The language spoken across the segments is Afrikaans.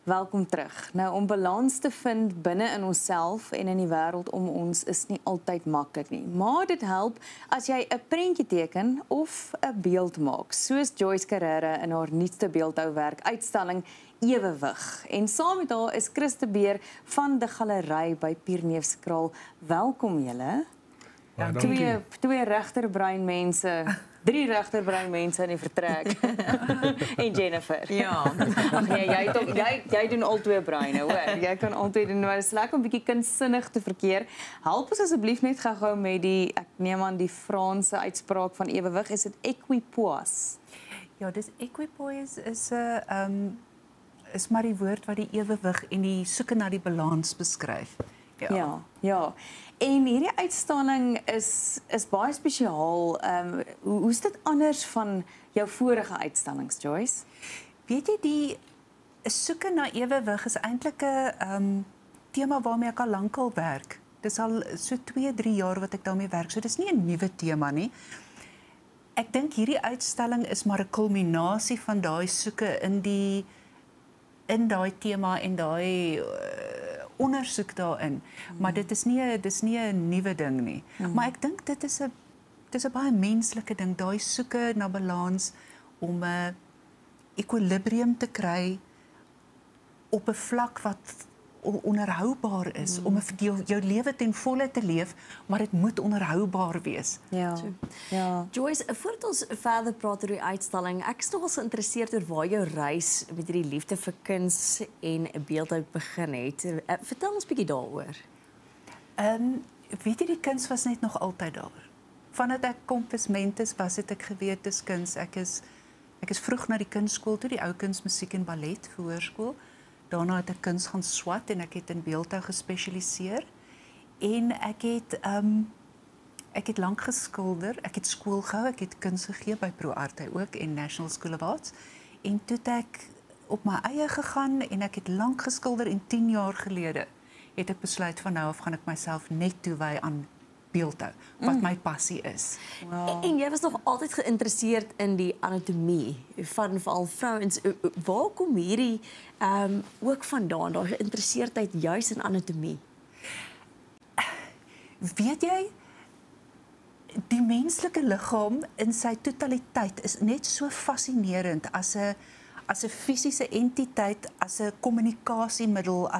Welkom terug. Nou, om balans te vind binne in onsself en in die wêreld om ons is nie altyd maklik nie. Maar dit help as jy 'n prentjie teken of 'n beeld maak, soos Joyce Carrera in haar nuutste beeldhouwerk uitstalling Ewewig. En saam met haar is Christe Beer van die galery by Pierneefskraal. Welkom julle. Ja, twee regterbreinmense, 3 regterbreinmense in die vertrek. En Jennifer. Ja. Ag nee, jy doen al 2 breine, hoor. Jy kan altyd doen, maar dit is lekker om 'n bietjie kunstsinnig te verkeer. Help ons asseblief net gou-gou met die, ek neem aan die Franse uitspraak van ewewig, is dit equipoise? Ja, dis equipoise is maar die woord wat die ewewig en die soeke na die balans beskryf. Ja. En hierdie uitstalling is baie spesiaal. Hoe is dit anders van jou vorige uitstallings, Joyce? Weet jy, die soeke na ewewig is eintlik 'n tema waarmee ek al lankal werk. Dis al so 2-3 jaar wat ek daarmee werk. So dis nie 'n nuwe tema nie. Ek dink hierdie uitstalling is maar 'n kulminasie van daai soeke in daai tema en daai ondersoek daarin. Maar dit is nie 'n nuwe ding nie. Maar ek dink dit is 'n baie menslike ding, daai soeke na balans om 'n ekwilibrium te kry op 'n vlak wat onderhoubaar is, om jou lewe ten volle te leef, maar dit moet onderhoubaar wees. Ja. Joyce, voordat ons verder praat oor die uitstalling, ek is nogal geïnteresseerd oor waar jou reis met hierdie liefde vir kuns en beeldhou begin het. Vertel ons 'n bietjie daaroor. Weet jy, die kuns was net nog altyd daar. Vandat ek kompensment was het ek geweet dis kuns. Ek is vroeg na die kunstskool toe, die ou kuns musiek en ballet hoërskool. Daarna het ek kuns gaan swat en ek het in beeldhou gespesialiseer. En ek het lank geskilder. Ek het skool gehou, ek het kuns gegee by Pro Arte ook en National School of Arts. En toe het ek op my eie gegaan en ek het lank geskilder en 10 jaar gelede het ek besluit van nou af gaan ek myself net toewy aan beeldhou, wat my passie is. Wow. En jy was nog altyd geïnteresseerd in die anatomie van veral vrouens. Waar kom hierdie ook vandaan, daai geïnteresseerdheid juis in anatomie? Weet jy, die menslike liggaam in sy totaliteit is net so fascinerend as 'n fisiese entiteit, as 'n kommunikasiemiddel,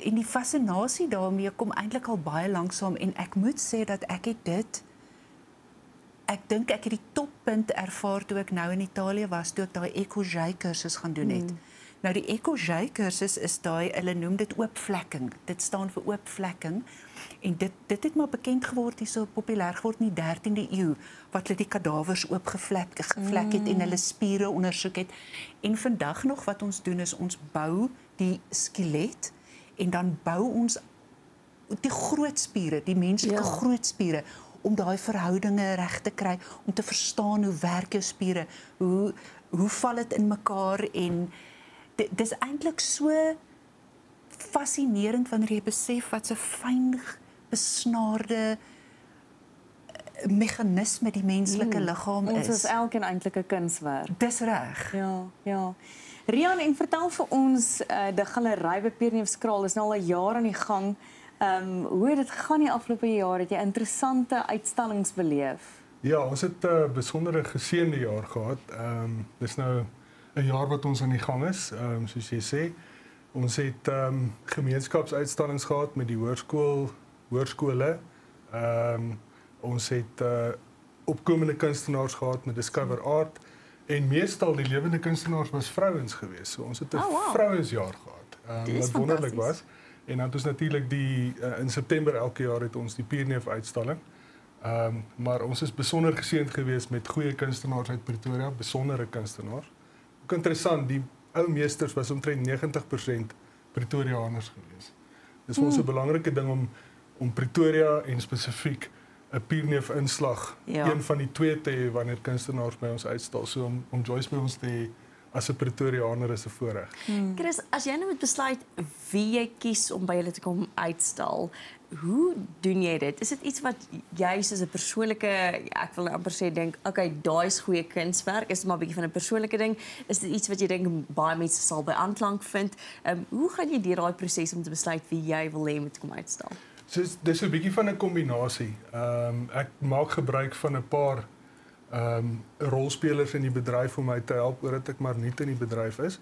en die fascinasie daarmee kom eintlik al baie lanksaam en ek moet sê dat ek dink ek het die toppunt ervaar toe ek nou in Italië was, toe ek daai Ecojay kursus gaan doen het. Nou die Ecojay kursus is daai, hulle noem dit oopvlekking. Dit staan vir oopvlekking en dit het maar bekend geword, hier so populêr geword in die 13de eeu, wat hulle die kadavers oopgevlek het en hulle spiere ondersoek het. En vandag nog wat ons doen is ons bou die skelet en dan bou ons die grootspiere, die menslike grootspiere, om daai verhoudinge reg te kry, om te verstaan hoe werk jou spiere, hoe val dit in mekaar en dis eintlik so fascinerend wanneer jy besef wat 'n fyn besnaarde meganisme die menslike liggaam is. Ons is elkeen eintlik 'n kunswerk. Dis reg. Ja. Rian, en vertel vir ons, die galery by Pierneefskraal is nou al 'n jaar aan die gang. Hoe het dit gegaan die afgelope jaar? Het jy interessante uitstallings beleef? Ja, ons het 'n besondere geseënde jaar gehad. Dis nou 'n jaar wat ons aan die gang is, soos jy sê. Ons het gemeenskapsuitstallings gehad met die hoërskole. Ons het opkomende kunstenaars gehad met Discover Art. En meestal die lewende kunstenaars was vrouens geweest. So ons het 'n vrouensjaar gehad. Wat wonderlik was. En dan het ons natuurlik in September elke jaar het ons die Pierneef uitstalling. Maar ons is besonder geseënd geweest met goeie kunstenaars uit Pretoria, besondere kunstenaars. Ook interessant, die ou meesters was omtrent 90% Pretoriaaners geweest. Dis vir ons 'n belangrike ding om Pretoria en spesifiek 'n Pierneef inslag, een van die 2 te hê wanneer kunstenaars by ons uitstal. So om Joyce by ons te hê as 'n Pretoriaaner is 'n voorreg. Chris, as jy nou moet besluit wie jy kies om by julle te kom uitstal, hoe doen jy dit? Is dit iets wat jy soos 'n persoonlike, ek wil amper sê dink, okay, daai is goeie kunswerk, is dit maar 'n bietjie van 'n persoonlike ding? Is dit iets wat jy dink baie mense sal by aanklank vind? Hoe gaan jy deur daai proses om te besluit wie jy wil hê moet kom uitstal? So dis 'n bietjie van 'n kombinasie. Ek maak gebruik van 'n paar rolspelers in die bedryf om my te help oordat ek maar nie in die bedryf is.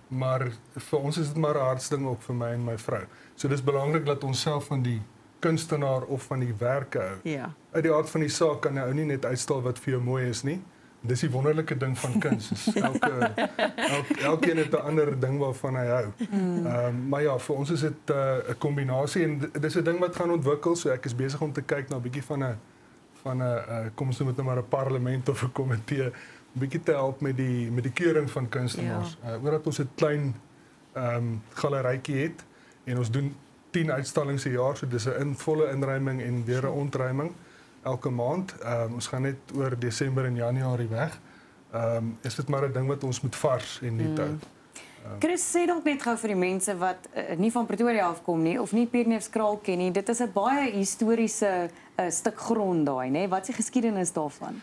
Maar vir ons is dit maar 'n hartsding ook vir my en my vrou. So dis belangrik dat ons self van die kunstenaar of van die werke hou. Ja. Uit die aard van die saak kan 'n ou nie net uitstal wat vir jou mooi is nie. Dis die wonderlike ding van kuns. Elkeen het 'n ander ding waarvan hy hou. Maar ja, vir ons is dit 'n kombinasie en dis 'n ding wat gaan ontwikkel. So ek is besig om te kyk na 'n bietjie van 'n kom ons noem dit maar 'n parlement of 'n komitee, 'n bietjie te help met die keuring van kunstenaars. Omdat ons 'n klein galerytjie het en ons doen 10 uitstallings 'n jaar, so dis 'n volle inruiming en weer 'n ontruiming elke maand. Ons gaan net oor Desember en Januarie weg. Is dit maar 'n ding wat ons moet vars en nuut hou. Chris, sê dalk net gou vir die mense wat nie van Pretoria afkom nie of nie Pierneefskraal ken nie. Dit is 'n baie historiese stuk grond daai, nê? Wat is die geskiedenis daarvan?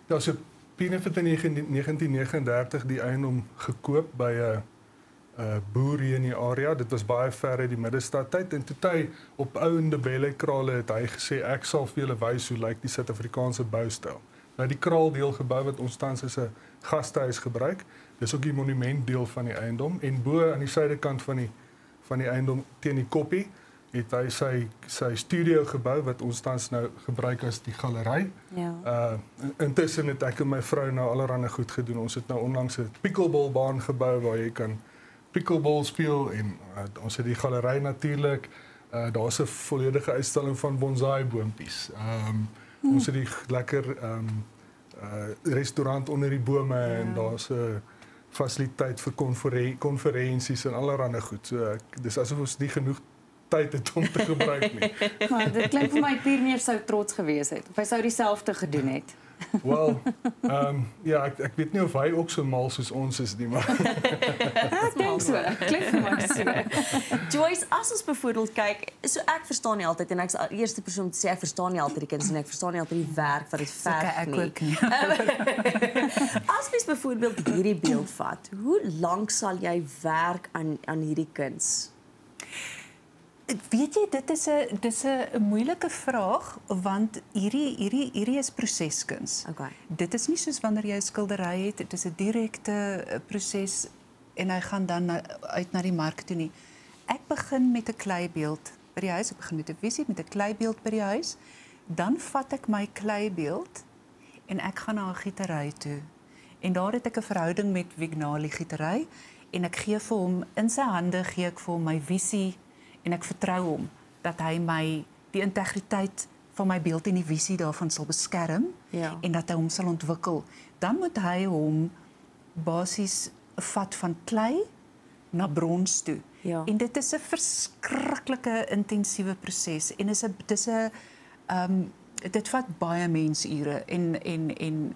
Ja, so Pierneef het in 1939 die eiendom gekoop by 'n boer hier in die area. Dit was baie ver uit die middestad tyd en toe hy op ou Ndebele krale het hy gesê ek sal vir julle wys hoe lyk die Suid-Afrikaanse boustyl. Nou die kraaldeel gebou wat ons tans as 'n gastehuis gebruik, dis ook die monumentdeel van die eiendom en bo aan die suidekant van die eiendom teen die koppie het hy sy studio gebou wat ons tans nou gebruik as die galery. Ja. Intussen het ek en my vrou nou allerlei goed gedoen. Ons het nou onlangs 'n pickleballbaan gebou waar jy kan pickleball speel en ons het die galery natuurlik. Daar's 'n volledige uitstalling van bonsai boompies. Ons het die lekker restaurant onder die bome en daar's 'n fasiliteit vir konferensies en allerlei goed. So dis asof ons nie genoeg tyd het om te gebruik nie. Maar dit klink vir my Pierneef sou trots gewees het of hy sou dieselfde gedoen het. Wel, ja, ek weet nie of hy ook so mal soos ons is nie, maar Ek dink so. Klink vir my so. Joyce, as ons byvoorbeeld kyk, so ek verstaan nie altyd en ek's die eerste persoon om te sê ek verstaan nie altyd die kuns en ek verstaan nie altyd die werk wat dit verg nie. As mens byvoorbeeld hierdie beeld vat, hoe lank sal jy werk aan hierdie kuns? Weet jy, dis 'n moeilike vraag want hierdie is proseskuns. Okay. Dit is nie soos wanneer jy 'n skildery het, dit is 'n direkte proses en hy gaan dan uit na die mark toe nie. Ek begin met 'n kleibeeld by die huis, ek begin met 'n visie met 'n kleibeeld by die huis. Dan vat ek my kleibeeld en ek gaan na 'n gietery toe. En daar het ek 'n verhouding met Vignali gietery en ek gee vir hom in sy hande gee ek vir hom my visie en ek vertrou hom dat hy my die integriteit van my beeld en die visie daarvan sal beskerm en dat hy hom sal ontwikkel. Dan moet hy hom basies vat van klei na brons toe. Ja. En dit is 'n verskriklike intensiewe proses en dit vat baie mensure en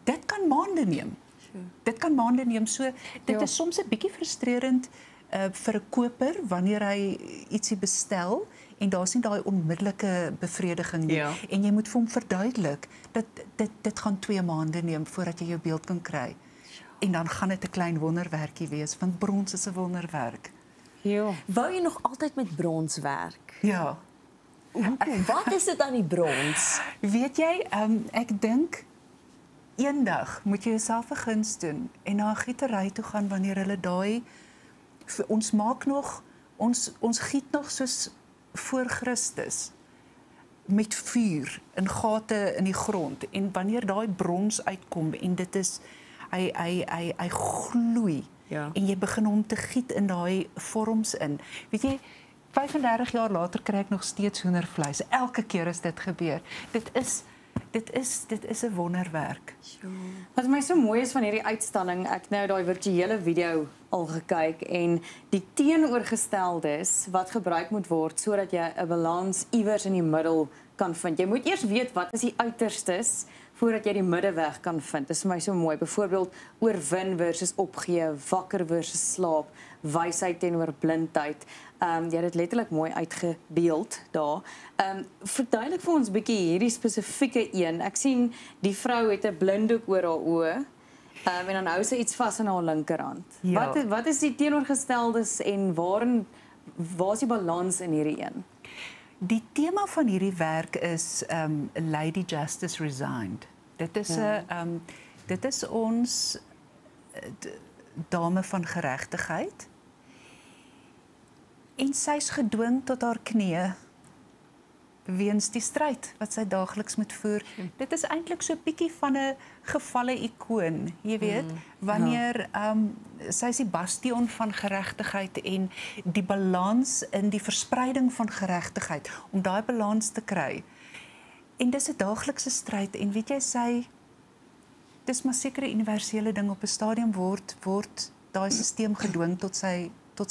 dit kan maande neem. Dit kan maande neem. So dit is soms 'n bietjie frustrerend vir 'n koper wanneer hy ietsie bestel en daar's nie daai onmiddellike bevrediging nie en jy moet vir hom verduidelik dat dit gaan 2 maande neem voordat jy jou beeld kan kry. En dan gaan dit 'n klein wonderwerkie wees want brons is 'n wonderwerk. Ja. Wou jy nog altyd met brons werk? Ja. Wat is dit aan die brons? Weet jy, ek dink eendag moet jy jouself 'n guns doen en na 'n gietery toe gaan wanneer hulle daai ons maak nog ons giet nog soos voor Christus met vuur in gate in die grond en wanneer daai brons uitkom en dit is hy gloei en jy begin hom te giet in daai vorms in. Weet jy, 35 jaar later kry ek nog steeds hoendervleis. Elke keer as dit gebeur. Dit is 'n wonderwerk. Wat my so mooi is van hierdie uitstalling, ek nou daai virtuele video al gekyk en die teenoorgesteldes wat gebruik moet word sodat jy 'n balans iewers in die middel kan vind. Jy moet eers weet wat is die uiterstes voordat jy die middeweg kan vind. Dit is vir my so mooi. Byvoorbeeld oorwin versus opgee, wakker versus slaap, wysheid teenoor blindheid. Jy het dit letterlik mooi uitgebeeld daar. Verduidelik vir ons 'n bietjie hierdie spesifieke een. Ek sien die vrou het 'n blinddoek oor haar oë. En dan hou sy iets vas in haar linkerhand. Ja. Wat is die teenoorgesteldes en waar is die balans in hierdie een? Die tema van hierdie werk is Lady Justice Resigned. Dit is ons dame van geregtigheid. En sy's gedwing tot haar knieë weens die stryd wat sy daagliks moet voer. Dit is eintlik so 'n bietjie van 'n gevalle ikoon, jy weet, wanneer sy is die bastion van geregtigheid en die balans in die verspreiding van geregtigheid om daai balans te kry. En dis 'n daaglikse stryd en weet jy dis maar sekere universele ding op 'n stadium word daai stelsel gedwing tot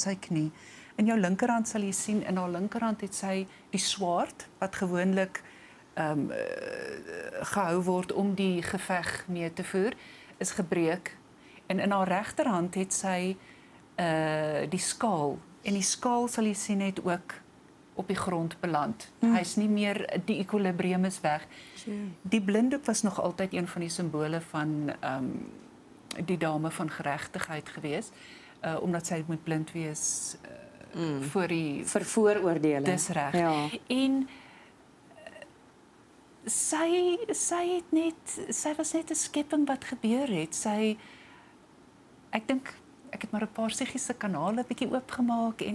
sy knie. In jou linkerhand sal jy sien, in haar linkerhand het sy die swaard wat gewoonlik gehou word om die geveg mee te voer, is gebreek. En in haar regterhand het sy die skaal. En die skaal sal jy sien het ook op die grond beland. Hy's nie meer, die ekwilibrium is weg. Die blinddoek was nog altyd een van die simbole van die dame van geregtigheid gewees, omdat sy moet blind wees vir vooroordeele. Dis reg. Ja. En sy was net 'n skepping wat gebeur het. Ek dink ek het maar 'n paar psigiese kanale bietjie oopgemaak en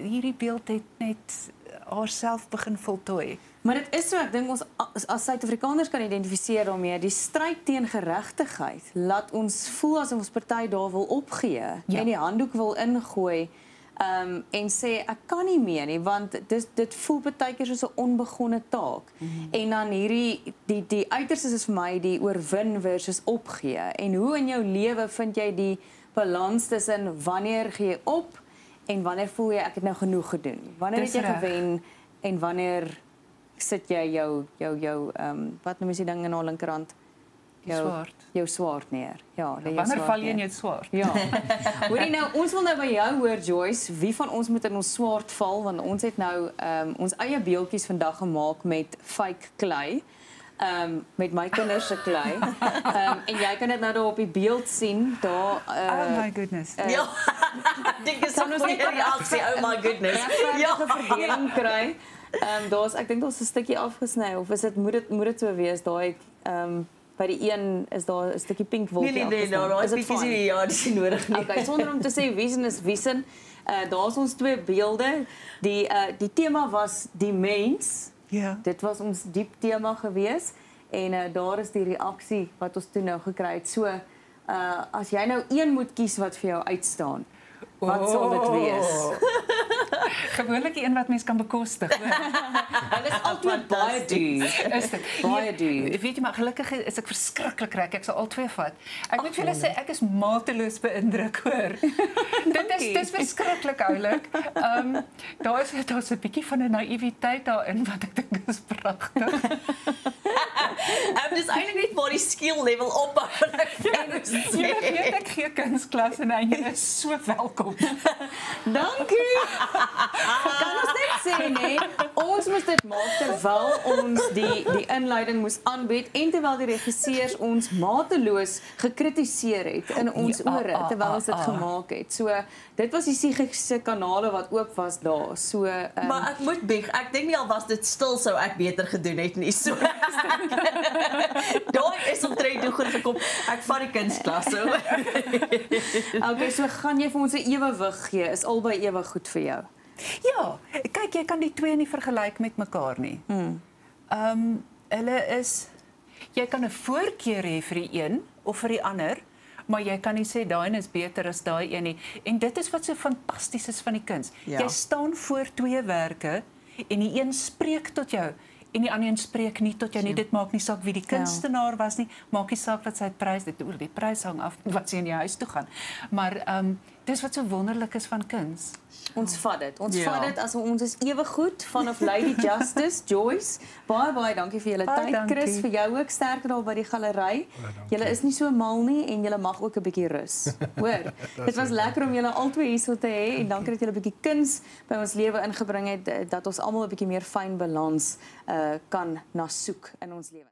hierdie beeld het net haarself begin voltooi. Maar dit is so, ek dink ons as Suid-Afrikaners kan identifiseer daarmee, die stryd teen geregtigheid laat ons voel asof ons party daar wil opgee en die handdoek wil ingooi. En sê ek kan nie meer nie, want dit voel baie keer soos 'n onbegonne taak. En dan die uiterstes is vir my die oorwin versus opgee. En hoe in jou lewe vind jy die balans tussen wanneer gee jy op en wanneer voel jy ek het nou genoeg gedoen? Wanneer het jy gewen en wanneer sit jy jou wat noem jy die ding in haar linkerhand? Jou swaard neer. Ja, wanneer val jy in jou swaard? Ja. Hoorie nou, ons wil nou by jou hoor Joyce, wie van ons moet in ons swaard val, want ons het nou ons eie beeldjies vandag gemaak met fake klei. Met my kinders se klei. En jy kan dit nou daar op die beeld sien, daar oh my goodness. Ja. Dink is ons nie reaksie, oh my goodness. Ja, verdeling kry. Ek dink daar's 'n stukkie afgesny of is dit moet dit so wees, daai by die een is daar 'n stukkie pink wolkie afgesny. Nee, is dit fyn? Ja, dis nie nodig nie. Okay, sonder om te sê wiesin is wiesin. Daar's ons twee beelde. Die tema was die mens. Ja. Dit was ons diep tema gewees en daar is die reaksie wat ons toe nou gekry het. So as jy nou een moet kies wat vir jou uitstaan, wat sal dit wees? Gewoonlik die een wat mens kan bekostig. Hulle is altyd baie duur. Is dit? Baie duur. Weet jy maar gelukkig is ek verskriklik reg. Ek sal al twee vat. Ek moet vir julle sê ek is mateloos beïndruk hoor. Dit is verskriklik oulik. Daar's 'n bietjie van 'n naïwiteit daarin wat ek dink is pragtig. Dis eintlik net maar die skill level op. Jy weet ek gee kunsklas en jy is so welkom. Dankie. Kan ons net sê nee, ons moes dit maak terwyl ons die inleiding moes aanbied en terwyl die regisseurs ons mateloos gekritiseer het in ons ore terwyl ons dit gemaak het. So dit was die psigiese kanale wat oop was daar. So maar ek moet bieg, ek dink nie al was dit stil sou ek beter gedoen het nie. So daai is omtrent hoe goed gekom. Ek vat die kunstklas so. Okay, so gaan jy vir ons 'n ewewig gee? Is albei ewig goed vir jou? Ja, kyk jy kan die twee nie vergelyk met mekaar nie. Hulle is jy kan 'n voorkeur hê vir die een of vir die ander, maar jy kan nie sê daai een is beter as daai een nie. En dit is wat so fantasties is van die kuns. Ja. Jy staan voor twee werke en die een spreek tot jou en die ander een spreek nie tot jou nie. Dit maak nie saak wie die kunstenaar was nie, maak nie saak wat sy prys, die prys hang af wat sy in die huis toe gaan. Maar Dis wat so wonderlik is van kuns. Ons vat dit. Ons Ja. vat dit as ons is ewe goed vanaf Lady Justice, Joyce. Baie dankie vir julle Baie tyd, dankie. Chris, vir jou ook sterkte daar by die galery. Julle is nie so mal nie en julle mag ook 'n bietjie rus. Hoor. Dit was lekker om julle albei hier so te hê en dankie dat julle 'n bietjie kuns by ons lewe ingebring het dat ons almal 'n bietjie meer fyn balans kan na soek in ons lewe.